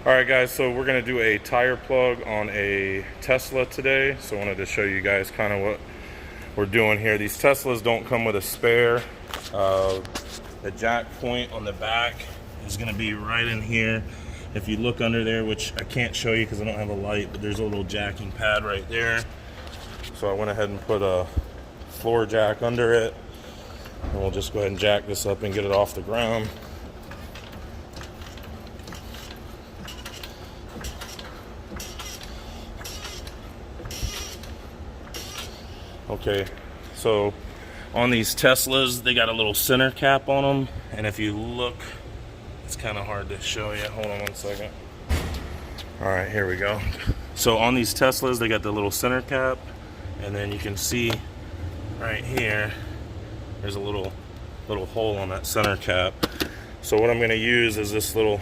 Alright guys, so we're going to do a tire plug on a Tesla today. So I wanted to show you guys kind of what we're doing here. These Teslas don't come with a spare. The jack point on the back is going to be right in here. If you look under there, which I can't show you because I don't have a light, but there's a little jacking pad right there. So I went ahead and put a floor jack under it. And we'll just go ahead and jack this up and get it off the ground. Okay, so on these Teslas, they got a little center cap on them, and if you look, it's kind of hard to show you. Hold on one second. All right, here we go. So on these Teslas, they got the little center cap, and then you can see right here, there's a little hole on that center cap. So what I'm going to use is this little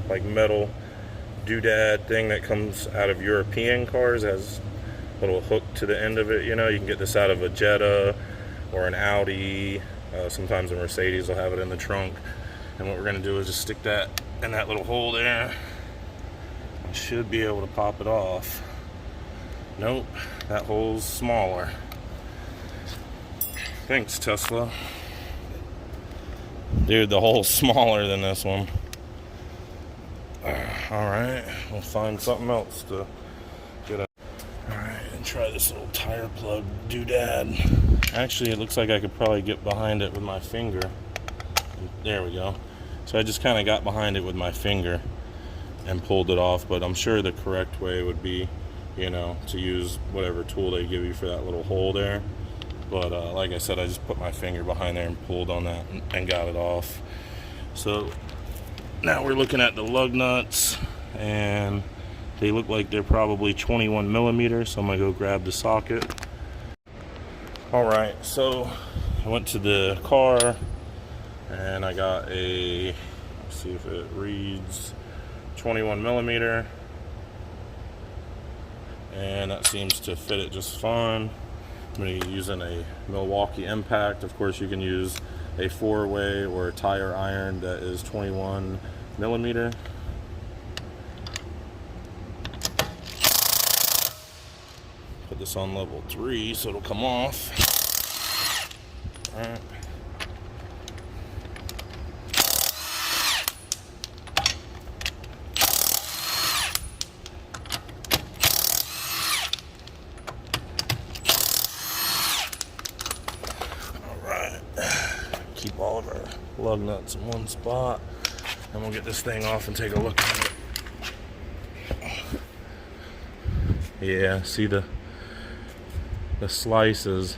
like metal doodad thing that comes out of European cars. It has little hook to the end of it. You know, you can get this out of a Jetta or an Audi. Sometimes a Mercedes will have it in the trunk. And what we're going to do is just stick that in that little hole there. I should be able to pop it off. Nope, that hole's smaller. Thanks, Tesla. Dude, the hole's smaller than this one. Alright, we'll find something else to get a... Try this little tire plug doodad. Actually, it looks like I could probably get behind it with my finger. There we go. So I just kind of got behind it with my finger and pulled it off, but I'm sure the correct way would be, you know, to use whatever tool they give you for that little hole there. But like I said, I just put my finger behind there and pulled on that and got it off. So now we're looking at the lug nuts, and they look like they're probably 21 millimeters, so I'm gonna go grab the socket. All right, so I went to the car and I got a, let's see if it reads 21 millimeter, and that seems to fit it just fine. I'm gonna be using a Milwaukee Impact. Of course, you can use a 4-way or a tire iron that is 21 millimeter. Put this on level 3 so it'll come off. All right. All right. Keep all of our lug nuts in one spot, and we'll get this thing off and take a look at it. Yeah, see the slice is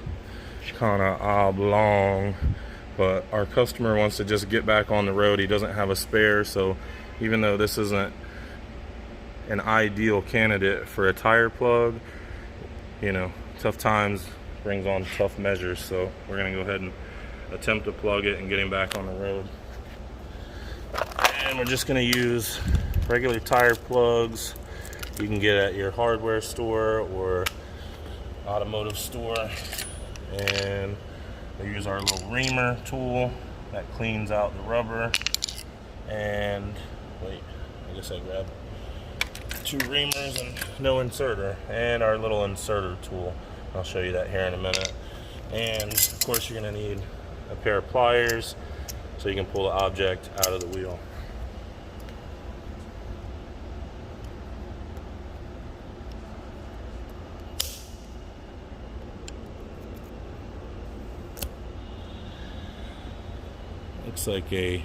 kind of oblong, but our customer wants to just get back on the road. He doesn't have a spare, so even though this isn't an ideal candidate for a tire plug, you know, tough times brings on tough measures, so we're gonna go ahead and attempt to plug it and get him back on the road. And we're just gonna use regular tire plugs you can get at your hardware store or automotive store, and we use our little Reamer tool that cleans out the rubber. And wait, I guess I grabbed 2 Reamers and no inserter, and our little inserter tool. I'll show you that here in a minute. And of course, you're going to need a pair of pliers so you can pull the object out of the wheel. Looks like a,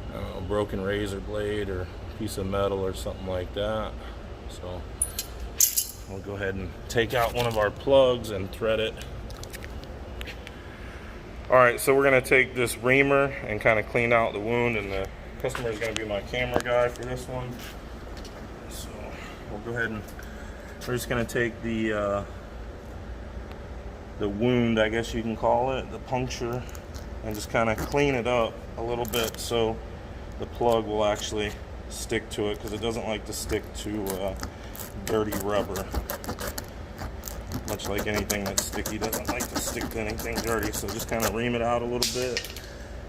I don't know, broken razor blade or piece of metal or something like that. So we'll go ahead and take out one of our plugs and thread it. All right, so we're gonna take this Reamer and kind of clean out the wound, and the customer is gonna be my camera guy for this one. So we'll go ahead and we're just gonna take the wound, I guess you can call it, the puncture, and just kind of clean it up a little bit so the plug will actually stick to it, because it doesn't like to stick to dirty rubber. Much like anything that's sticky doesn't like to stick to anything dirty. So just kind of ream it out a little bit,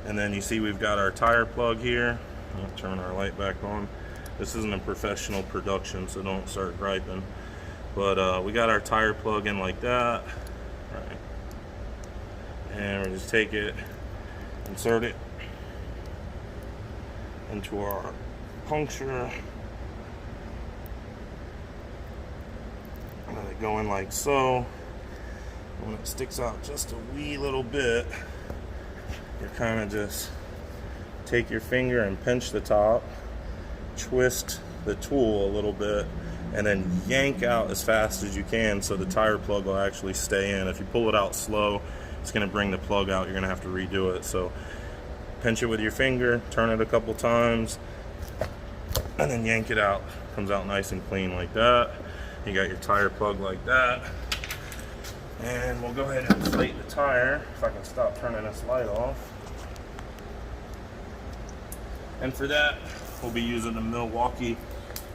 and then you see we've got our tire plug here. I'll turn our light back on, This isn't a professional production, so don't start griping. But we got our tire plug in like that. Right. And we just take it, insert it into our puncture. Let it go in like so. When it sticks out just a wee little bit, you kind of just take your finger and pinch the top, twist the tool a little bit, and then yank out as fast as you can so the tire plug will actually stay in. If you pull it out slow, it's going to bring the plug out. You're going to have to redo it. So pinch it with your finger, turn it a couple times, and then yank it out. Comes out nice and clean like that. You got your tire plug like that. And we'll go ahead and inflate the tire, if I can stop turning this light off. And for that, we'll be using the Milwaukee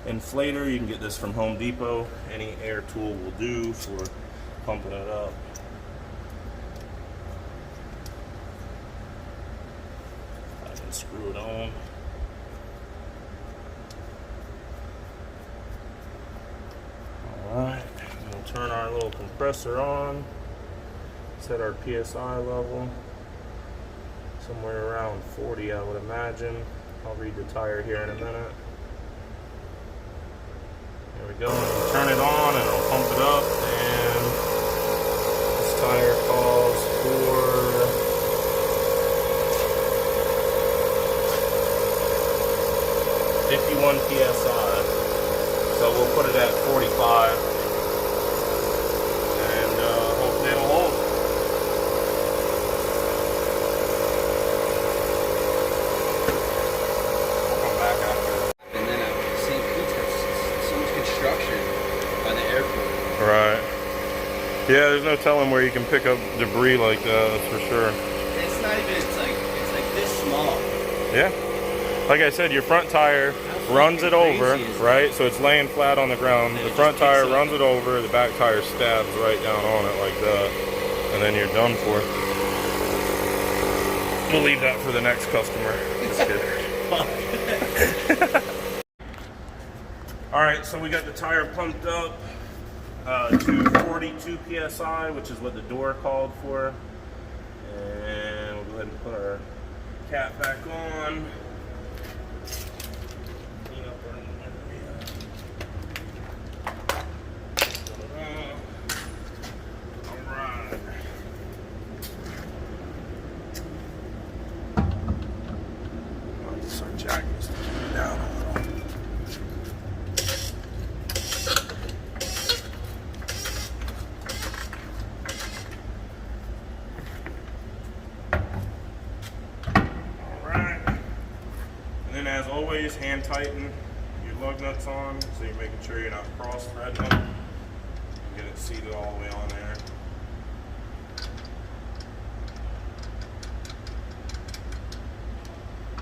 inflator. You can get this from Home Depot. Any air tool will do for pumping it up. I can screw it on. Alright. We'll turn our little compressor on, set our PSI level, somewhere around 40 I would imagine. I'll read the tire here in a minute. There we go, and we'll turn it on and it'll pump it up, and this tire calls for 51 PSI, so we'll put it at 45. Right. Yeah, there's no telling where you can pick up debris like that, that's for sure. It's not even, it's like this small. Yeah. Like I said, your front tire runs it over, right? So it's laying flat on the ground. The front tire runs it over, the back tire stabs right down on it like that. And then you're done for. We'll leave that for the next customer. Just kidding. Alright, so we got the tire pumped up. 242 PSI, which is what the door called for. And we'll go ahead and put our cap back on. Clean up our area. Alright. So our jack needs to come down a little. As always, hand tighten your lug nuts on so you're making sure you're not cross threading them. Get it seated all the way on there.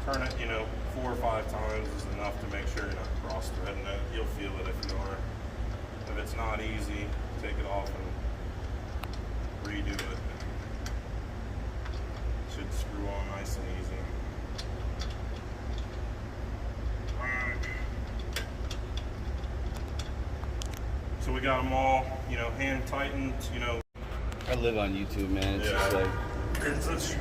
Turn it, 4 or 5 times is enough to make sure you're not cross threading it. You'll feel it if you are. If it's not easy, take it off and redo it. Should screw on nice and easy. So we got them all, hand tightened, I live on YouTube, man. It's just like...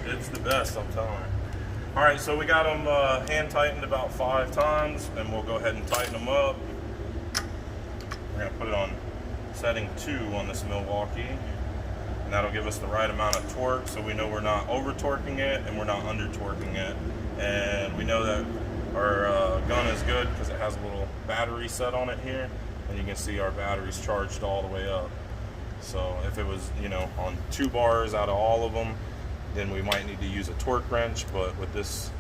It's the best, I'm telling you. All right, so we got them hand tightened about 5 times, and we'll go ahead and tighten them up. We're gonna put it on setting 2 on this Milwaukee, and that'll give us the right amount of torque, so we know we're not over torquing it and we're not under torquing it. And we know that our gun is good because it has a little battery set on it here. And you can see our battery's charged all the way up. So if it was, on 2 bars out of all of them, then we might need to use a torque wrench. But with this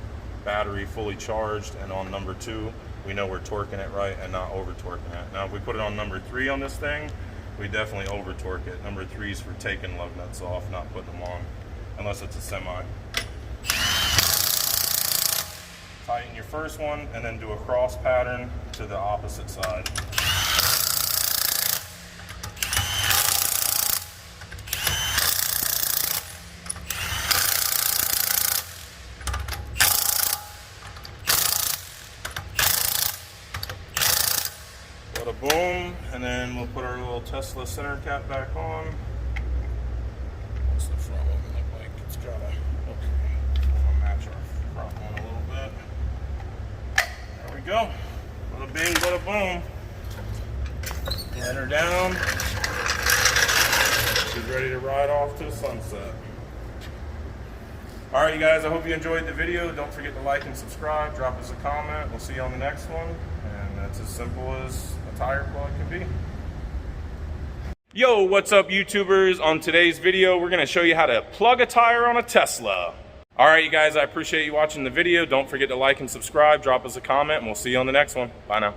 battery fully charged and on number 2, we know we're torquing it right and not over torquing it. Now if we put it on number 3 on this thing, we definitely over torque it. Number 3 is for taking lug nuts off, not putting them on, unless it's a semi. Tighten your first one and then do a cross pattern to the opposite side. Boom, and then we'll put our little Tesla center cap back on. What's the front one look like? It's gotta, okay, we'll match our front one a little bit. There we go. Bada bing, bada boom. Let her down. She's ready to ride off to the sunset. Alright, you guys, I hope you enjoyed the video. Don't forget to like and subscribe. Drop us a comment. We'll see you on the next one. And that's as simple as a tire plug can be. Yo, what's up, YouTubers? On today's video, we're going to show you how to plug a tire on a Tesla. Alright, you guys, I appreciate you watching the video. Don't forget to like and subscribe. Drop us a comment, and we'll see you on the next one. Bye now.